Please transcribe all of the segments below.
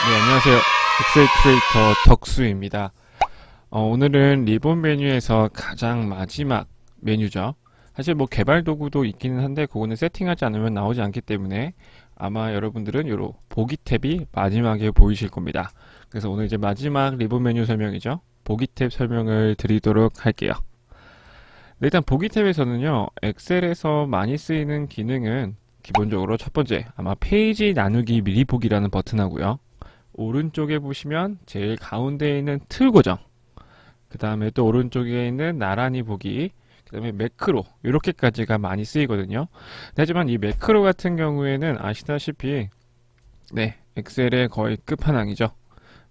네, 안녕하세요. 엑셀 크리에이터 덕수입니다. 오늘은 리본 메뉴에서 가장 마지막 메뉴죠. 사실 뭐 개발 도구도 있기는 한데 그거는 세팅하지 않으면 나오지 않기 때문에 아마 여러분들은 요로 보기 탭이 마지막에 보이실 겁니다. 그래서 오늘 이제 마지막 리본 메뉴 설명이죠. 보기 탭 설명을 드리도록 할게요. 네, 일단 보기 탭에서는요, 엑셀에서 많이 쓰이는 기능은 기본적으로 첫 번째, 아마 페이지 나누기 미리 보기라는 버튼하고요. 오른쪽에 보시면 제일 가운데에 있는 틀 고정, 그 다음에 또 오른쪽에 있는 나란히 보기, 그 다음에 매크로, 이렇게까지가 많이 쓰이거든요. 하지만 이 매크로 같은 경우에는 아시다시피 네, 엑셀의 거의 끝판왕이죠.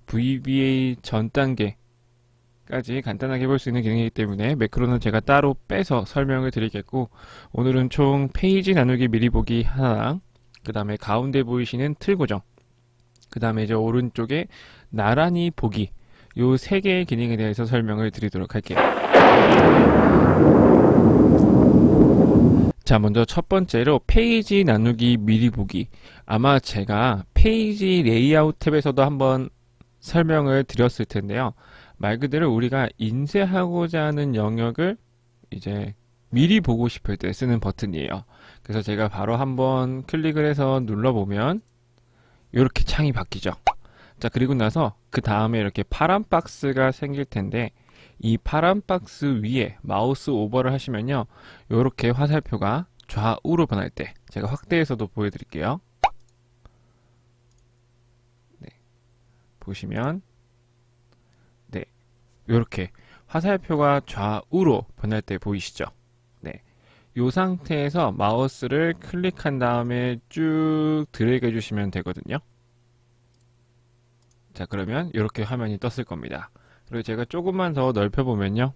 VBA 전 단계까지 간단하게 볼 수 있는 기능이기 때문에 매크로는 제가 따로 빼서 설명을 드리겠고, 오늘은 총 페이지 나누기 미리 보기 하나랑 그 다음에 가운데 보이시는 틀 고정, 그 다음에 이제 오른쪽에 나란히 보기, 요 세 개의 기능에 대해서 설명을 드리도록 할게요. 자, 먼저 첫 번째로 페이지 나누기 미리 보기. 아마 제가 페이지 레이아웃 탭에서도 한번 설명을 드렸을 텐데요. 말 그대로 우리가 인쇄하고자 하는 영역을 이제 미리 보고 싶을 때 쓰는 버튼이에요. 그래서 제가 바로 한번 클릭을 해서 눌러보면 이렇게 창이 바뀌죠. 자, 그리고 나서 그 다음에 이렇게 파란 박스가 생길 텐데, 이 파란 박스 위에 마우스 오버를 하시면요, 이렇게 화살표가 좌우로 변할 때, 제가 확대해서도 보여드릴게요. 네, 보시면 네, 이렇게 화살표가 좌우로 변할 때 보이시죠? 네, 이 상태에서 마우스를 클릭한 다음에 쭉 드래그 해주시면 되거든요. 자, 그러면 이렇게 화면이 떴을 겁니다. 그리고 제가 조금만 더 넓혀보면요,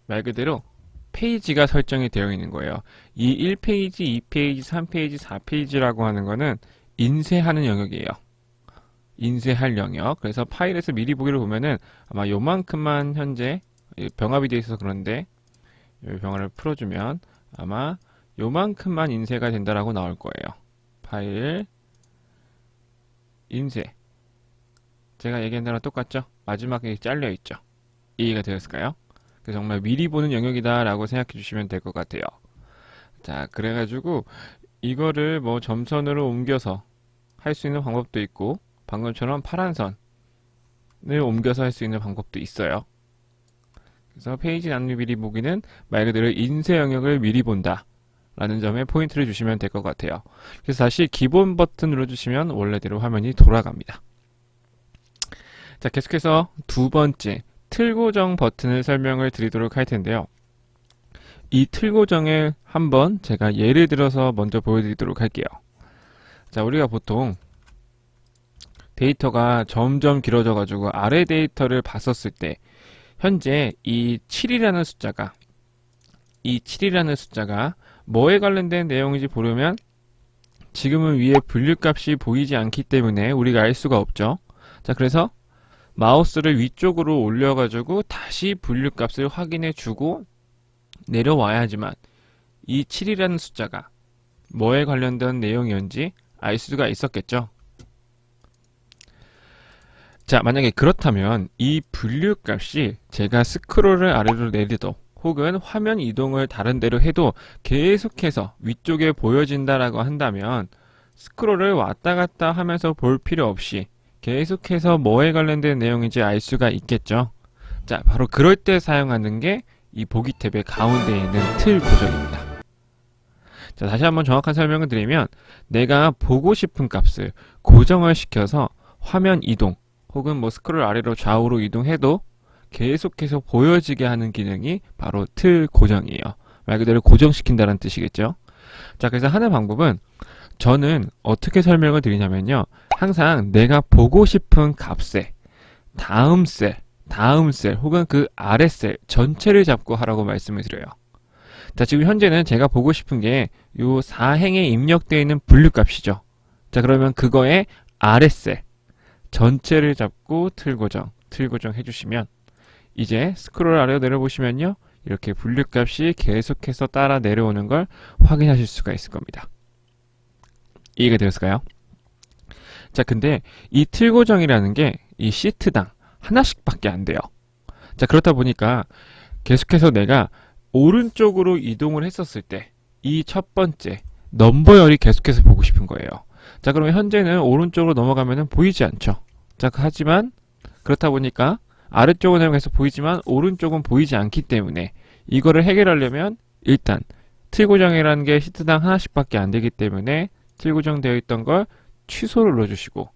말 그대로 페이지가 설정이 되어 있는 거예요. 이 1페이지, 2페이지, 3페이지, 4페이지라고 하는 거는 인쇄하는 영역이에요. 인쇄할 영역. 그래서 파일에서 미리 보기를 보면은 아마 요만큼만 현재 병합이 되어 있어서 그런데, 이 병합을 풀어주면 아마 요만큼만 인쇄가 된다라고 나올 거예요. 파일 인쇄. 제가 얘기한 대로 똑같죠? 마지막에 잘려 있죠? 이해가 되었을까요? 그래서 정말 미리 보는 영역이다 라고 생각해 주시면 될 것 같아요. 자, 그래가지고 이거를 뭐 점선으로 옮겨서 할 수 있는 방법도 있고, 방금처럼 파란 선을 옮겨서 할 수 있는 방법도 있어요. 그래서 페이지 나누기 미리 보기는 말 그대로 인쇄 영역을 미리 본다 라는 점에 포인트를 주시면 될 것 같아요. 그래서 다시 기본 버튼 눌러주시면 원래대로 화면이 돌아갑니다. 자, 계속해서 두 번째 틀 고정 버튼을 설명을 드리도록 할 텐데요. 이 틀 고정을 한번 제가 예를 들어서 먼저 보여드리도록 할게요. 자, 우리가 보통 데이터가 점점 길어져 가지고 아래 데이터를 봤었을 때 현재 이 7이라는 숫자가 뭐에 관련된 내용인지 보려면 지금은 위에 분류값이 보이지 않기 때문에 우리가 알 수가 없죠. 자, 그래서 마우스를 위쪽으로 올려가지고 다시 분류값을 확인해 주고 내려와야지만 이 7이라는 숫자가 뭐에 관련된 내용이었는지 알 수가 있었겠죠. 자, 만약에 그렇다면 이 분류값이 제가 스크롤을 아래로 내리도 혹은 화면 이동을 다른 데로 해도 계속해서 위쪽에 보여진다라고 한다면 스크롤을 왔다 갔다 하면서 볼 필요 없이 계속해서 뭐에 관련된 내용인지 알 수가 있겠죠. 자, 바로 그럴 때 사용하는 게 이 보기 탭의 가운데에 있는 틀 고정입니다. 자, 다시 한번 정확한 설명을 드리면 내가 보고 싶은 값을 고정을 시켜서 화면 이동 혹은 뭐 스크롤 아래로 좌우로 이동해도 계속해서 보여지게 하는 기능이 바로 틀 고정이에요. 말 그대로 고정시킨다는 뜻이겠죠. 자, 그래서 하는 방법은 저는 어떻게 설명을 드리냐면요, 항상 내가 보고 싶은 값에 다음 셀 혹은 그 아래 셀 전체를 잡고 하라고 말씀을 드려요. 자, 지금 현재는 제가 보고 싶은 게 요 4행에 입력되어 있는 분류값이죠. 자, 그러면 그거의 아래 셀 전체를 잡고 틀 고정 해주시면 이제 스크롤 아래로 내려보시면요, 이렇게 분류값이 계속해서 따라 내려오는 걸 확인하실 수가 있을 겁니다. 이해가 되었을까요? 자, 근데 이 틀 고정이라는 게 이 시트당 하나씩밖에 안 돼요. 자, 그렇다 보니까 계속해서 내가 오른쪽으로 이동을 했었을 때 이 첫 번째 넘버열이 계속해서 보고 싶은 거예요. 자, 그러면 현재는 오른쪽으로 넘어가면은 보이지 않죠. 자, 하지만 그렇다 보니까 아래쪽은 계속 보이지만 오른쪽은 보이지 않기 때문에 이거를 해결하려면 일단 틀 고정이라는 게 시트당 하나씩밖에 안 되기 때문에 틀 고정되어 있던 걸 취소를 눌러주시고,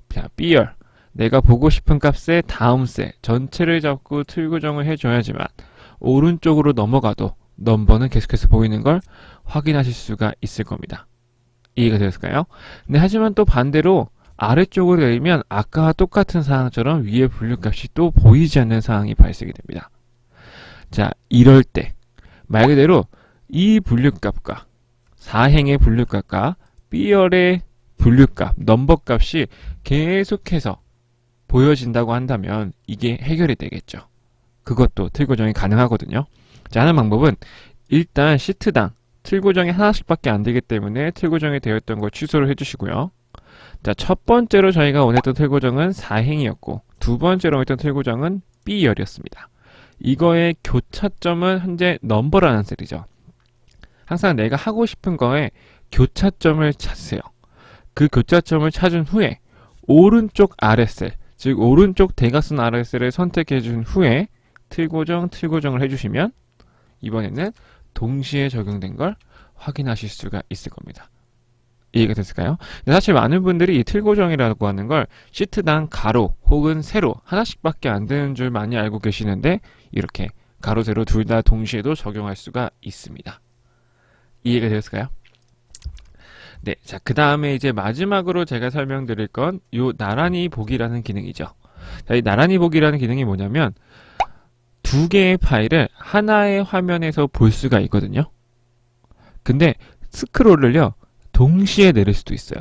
자, B열 내가 보고 싶은 값의 다음 셀 전체를 잡고 틀 고정을 해줘야지만 오른쪽으로 넘어가도 넘버는 계속해서 보이는 걸 확인하실 수가 있을 겁니다. 이해가 되었을까요? 네, 하지만 또 반대로 아래쪽으로 내리면 아까와 똑같은 상황처럼 위에 분류값이 또 보이지 않는 상황이 발생이 됩니다. 자, 이럴 때 말 그대로 이 분류값과 4행의 분류값과 B열의 분류값, 넘버값이 계속해서 보여진다고 한다면 이게 해결이 되겠죠. 그것도 틀 고정이 가능하거든요. 자, 하는 방법은 일단 시트당 틀 고정이 하나씩밖에 안 되기 때문에 틀 고정이 되었던 걸 취소를 해주시고요. 자, 첫 번째로 저희가 원했던 틀 고정은 4행이었고 두 번째로 원했던 틀 고정은 B열이었습니다. 이거의 교차점은 현재 넘버라는 셀이죠. 항상 내가 하고 싶은 거에 교차점을 찾으세요. 그 교차점을 찾은 후에 오른쪽 아랫셀, 즉 오른쪽 대각선 아랫셀을 선택해 준 후에 틀 고정을 해주시면 이번에는 동시에 적용된 걸 확인하실 수가 있을 겁니다. 이해가 됐을까요? 사실 많은 분들이 이 틀 고정이라고 하는 걸 시트당 가로 혹은 세로 하나씩밖에 안 되는 줄 많이 알고 계시는데 이렇게 가로, 세로 둘 다 동시에도 적용할 수가 있습니다. 이해가 되었을까요? 네, 자, 그 다음에 이제 마지막으로 제가 설명드릴 건 요 나란히 보기라는 기능이죠. 자, 이 나란히 보기라는 기능이 뭐냐면 두 개의 파일을 하나의 화면에서 볼 수가 있거든요. 근데 스크롤을요 동시에 내릴 수도 있어요.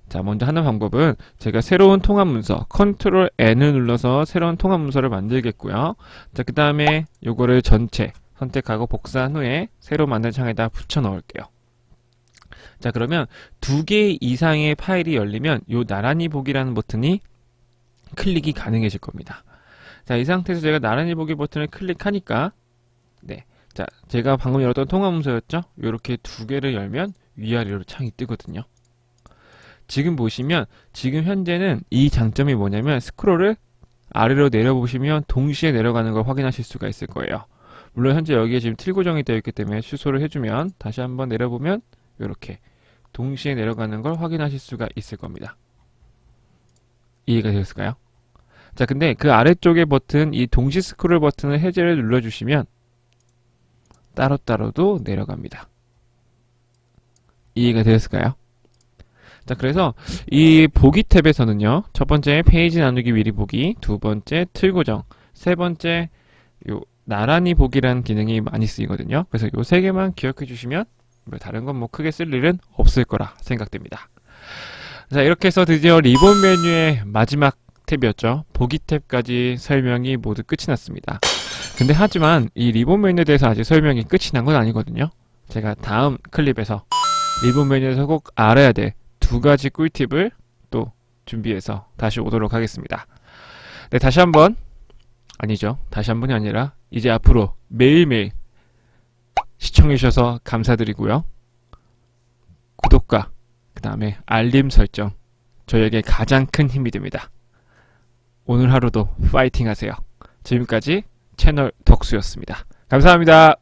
자, 먼저 하는 방법은 제가 새로운 통합 문서 Ctrl N을 눌러서 새로운 통합 문서를 만들겠고요. 자, 그 다음에 요거를 전체 선택하고 복사한 후에 새로 만든 창에다 붙여 넣을게요. 자, 그러면 두 개 이상의 파일이 열리면 요 나란히 보기라는 버튼이 클릭이 가능해질 겁니다. 자, 이 상태에서 제가 나란히 보기 버튼을 클릭하니까 네, 자, 제가 방금 열었던 통합 문서였죠? 요렇게 두 개를 열면 위아래로 창이 뜨거든요. 지금 보시면 지금 현재는 이 장점이 뭐냐면 스크롤을 아래로 내려보시면 동시에 내려가는 걸 확인하실 수가 있을 거예요. 물론 현재 여기에 지금 틀 고정이 되어 있기 때문에 취소를 해주면 다시 한번 내려보면 이렇게 동시에 내려가는 걸 확인하실 수가 있을 겁니다. 이해가 되었을까요? 자, 근데 그 아래쪽의 버튼, 이 동시 스크롤 버튼을 해제를 눌러주시면 따로따로도 내려갑니다. 이해가 되었을까요? 자, 그래서 이 보기 탭에서는요, 첫 번째 페이지 나누기 미리 보기, 두 번째 틀 고정, 세 번째 요 나란히 보기라는 기능이 많이 쓰이거든요. 그래서 요 세 개만 기억해 주시면 다른 건 뭐 크게 쓸 일은 없을 거라 생각됩니다. 자, 이렇게 해서 드디어 리본 메뉴의 마지막 탭이었죠. 보기 탭까지 설명이 모두 끝이 났습니다. 근데 하지만 이 리본 메뉴에 대해서 아직 설명이 끝이 난 건 아니거든요. 제가 다음 클립에서 리본 메뉴에서 꼭 알아야 될 두 가지 꿀팁을 또 준비해서 다시 오도록 하겠습니다. 네, 다시 한번이 아니라 이제 앞으로 매일매일 시청해주셔서 감사드리고요. 구독과 그 다음에 알림 설정 저에게 가장 큰 힘이 됩니다. 오늘 하루도 파이팅 하세요. 지금까지 채널 덕수였습니다. 감사합니다.